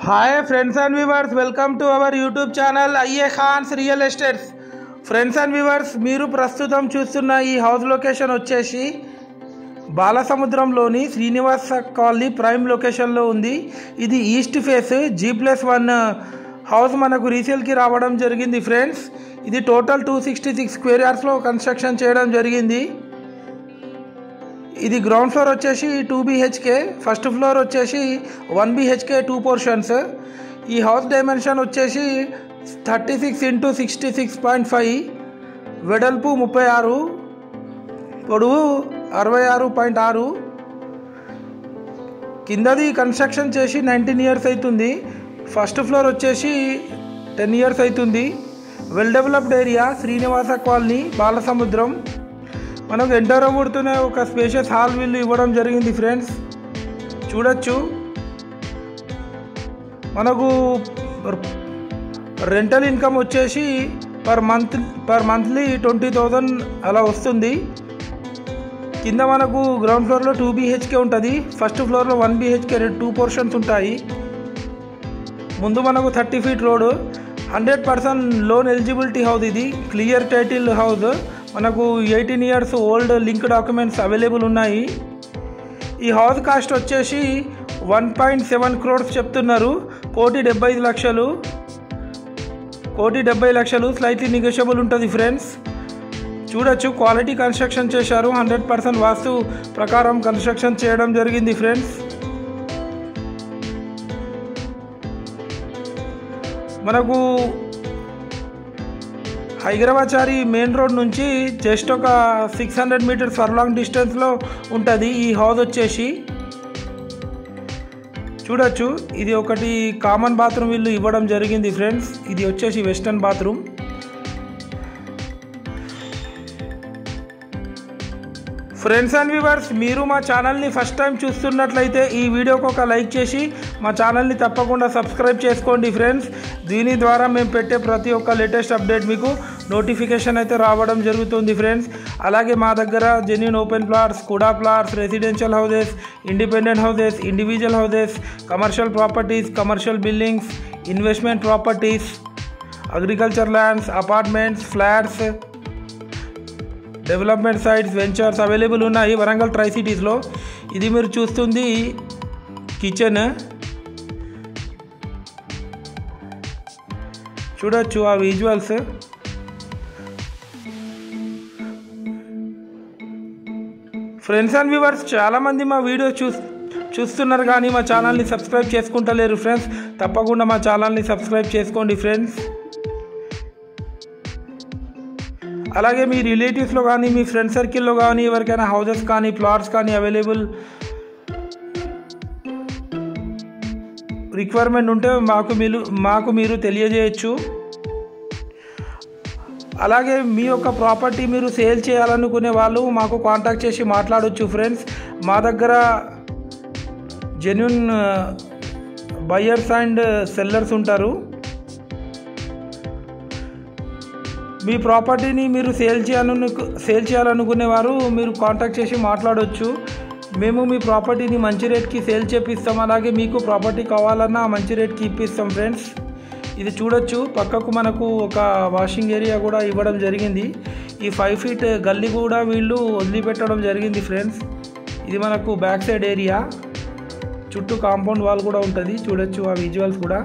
Hi friends and viewers, welcome to our YouTube channel IA Khans Real Estates. Friends and viewers, మీరు ప్రస్తుతం చూస్తున్న ఈ house location వచ్చేసి బాలసముద్రంలోని Srinivasa colony prime లొకేషన్లో ఉంది. ఇది ఈస్ట్ ఫేస్ G+1 హౌస్ మనకు రీసేల్కి రావడం జరిగింది ఫ్రెండ్స్. ఇది టోటల్ 266 స్క్వేర్ యార్డ్స్లో కన్స్ట్రక్షన్ చేయడం జరిగింది. ఇది గ్రౌండ్ ఫ్లోర్ వచ్చేసి 2 BHK, ఫస్ట్ ఫ్లోర్ వచ్చేసి 1 BHK 2 పోర్షన్స్. ఈ హౌస్ డైమెన్షన్ వచ్చేసి 36 × 66.5, వెడల్పు 36, పొడవు 66.6. కిందది కన్స్ట్రక్షన్ చేసి 19 ఇయర్స్ అవుతుంది. ఫస్ట్ ఫ్లోర్ వచ్చేసి 10 ఇయర్స్ అవుతుంది. Well developed area Srinivasa colony Balasamudram. మనకు ఎంటర్ అవ్వడుతూనే ఒక స్పేషియస్ హాల్ వీళ్ళు ఇవ్వడం జరిగింది ఫ్రెండ్స్. చూడొచ్చు, మనకు రెంటల్ ఇన్కమ్ వచ్చేసి పర్ మంత్లీ 20,000 అలా వస్తుంది. కింద మనకు గ్రౌండ్ ఫ్లోర్లో 2 BHK ఉంటుంది. ఫస్ట్ ఫ్లోర్లో 1 BHK 2 పోర్షన్స్ ఉంటాయి. ముందు మనకు 30 feet road, 100% loan eligibility house. ఇది క్లియర్ టైటిల్ హౌస్. మనకు 18 years old link documents available ఉన్నాయి. ఈ హౌస్ కాస్ట్ వచ్చేసి 1.7 crores చెప్తున్నారు. 1,70,00,000 స్లైట్లీ నెగోషియబుల్ ఉంటుంది ఫ్రెండ్స్. చూడొచ్చు, క్వాలిటీ కన్స్ట్రక్షన్ చేశారు. 100% వాస్తు ప్రకారం కన్స్ట్రక్షన్ చేయడం జరిగింది ఫ్రెండ్స్. మనకు హైదరాబాద్ మెయిన్ రోడ్ నుంచి జస్ట్ ఒక 600 మీటర్స్ ఫర్లాంగ్ డిస్టెన్స్లో ఉంటుంది ఈ హౌస్ వచ్చేసి. చూడొచ్చు, ఇది ఒకటి కామన్ బాత్రూమ్ వీళ్ళు ఇవ్వడం జరిగింది ఫ్రెండ్స్. ఇది వచ్చేసి western bathroom. Friends and viewers, మీరు మా ఛానల్ని ఫస్ట్ టైం చూస్తున్నట్లయితే ఈ వీడియోకి ఒక లైక్ చేసి మా ఛానల్ని తప్పకుండా సబ్స్క్రైబ్ చేసుకోండి ఫ్రెండ్స్. దీని ద్వారా మేము పెట్టే ప్రతి ఒక్క లేటెస్ట్ అప్డేట్ మీకు నోటిఫికేషన్ అయితే రావడం జరుగుతుంది ఫ్రెండ్స్. అలాగే మా దగ్గర జెన్యూన్ ఓపెన్ ప్లాట్స్, కుడా plots, residential houses, independent houses, individual houses, commercial properties, commercial buildings, investment properties, agriculture lands, apartments, flats, development sites, ventures available ఉన్నాయి వరంగల్ ట్రై సిటీస్లో. ఇది మీరు చూస్తుంది కిచెన్. చూడొచ్చు ఆ విజువల్స్. ఫ్రెండ్స్ అండ్ వ్యూవర్స్, చాలామంది మా వీడియో చూస్తున్నారు కానీ మా ఛానల్ని సబ్స్క్రైబ్ చేసుకుంటలేరు ఫ్రెండ్స్. తప్పకుండా మా ఛానల్ని సబ్స్క్రైబ్ చేసుకోండి ఫ్రెండ్స్. అలాగే మీ రిలేటివ్స్లో కానీ మీ ఫ్రెండ్ సర్కిల్లో కానీ ఎవరికైనా హౌసెస్ కానీ ప్లాట్స్ కానీ అవైలబుల్ రిక్వైర్మెంట్ ఉంటే మాకు మీరు తెలియజేయచ్చు. అలాగే మీ యొక్క ప్రాపర్టీ మీరు సేల్ చేయాలనుకునే వాళ్ళు మాకు కాంటాక్ట్ చేసి మాట్లాడవచ్చు ఫ్రెండ్స్. మా దగ్గర జెన్యూన్ బయ్యర్స్ అండ్ సెల్లర్స్ ఉంటారు. మీ ప్రాపర్టీని మీరు సేల్ చేయాలనుకునే వారు మీరు కాంటాక్ట్ చేసి మాట్లాడవచ్చు. మేము మీ ప్రాపర్టీని మంచి రేట్కి సేల్ చేపిస్తాం. అలాగే మీకు ప్రాపర్టీ కావాలన్నా మంచి రేట్కి ఇప్పిస్తాం ఫ్రెండ్స్. ఇది చూడొచ్చు, పక్కకు మనకు ఒక వాషింగ్ ఏరియా కూడా ఇవ్వడం జరిగింది. ఈ 5 ఫీట్ గల్లీ కూడా వీళ్ళు వదిలిపెట్టడం జరిగింది ఫ్రెండ్స్. ఇది మనకు బ్యాక్ సైడ్ ఏరియా. చుట్టూ కాంపౌండ్ వాల్ కూడా ఉంటుంది. చూడొచ్చు ఆ విజువల్స్ కూడా.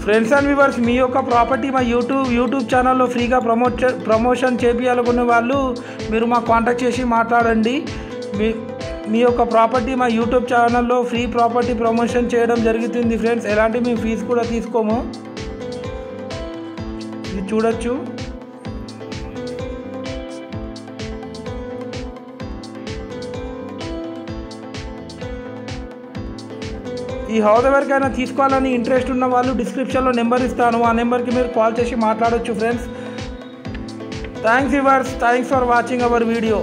ఫ్రెండ్స్ అండ్ వ్యూవర్స్, మీ యొక్క ప్రాపర్టీ మా యూట్యూబ్ ఛానల్లో ఫ్రీగా ప్రమోషన్ చేయాలనుకునే వాళ్ళు మీరు మాకు కాంటాక్ట్ చేసి మాట్లాడండి. మీ యొక్క ప్రాపర్టీ మా యూట్యూబ్ ఛానల్లో ఫ్రీ ప్రాపర్టీ ప్రమోషన్ చేయడం జరుగుతుంది ఫ్రెండ్స్. ఎలాంటి మేము ఫీజు కూడా తీసుకోము. ఇది చూడొచ్చు. ఈ హౌస్ ఎవరికైనా తీసుకోవాలని ఇంట్రెస్ట్ ఉన్న వాళ్ళు డిస్క్రిప్షన్లో నెంబర్ ఇస్తాను. ఆ నెంబర్కి మీరు కాల్ చేసి మాట్లాడవచ్చు friends. Thanks viewers, thanks for watching our video.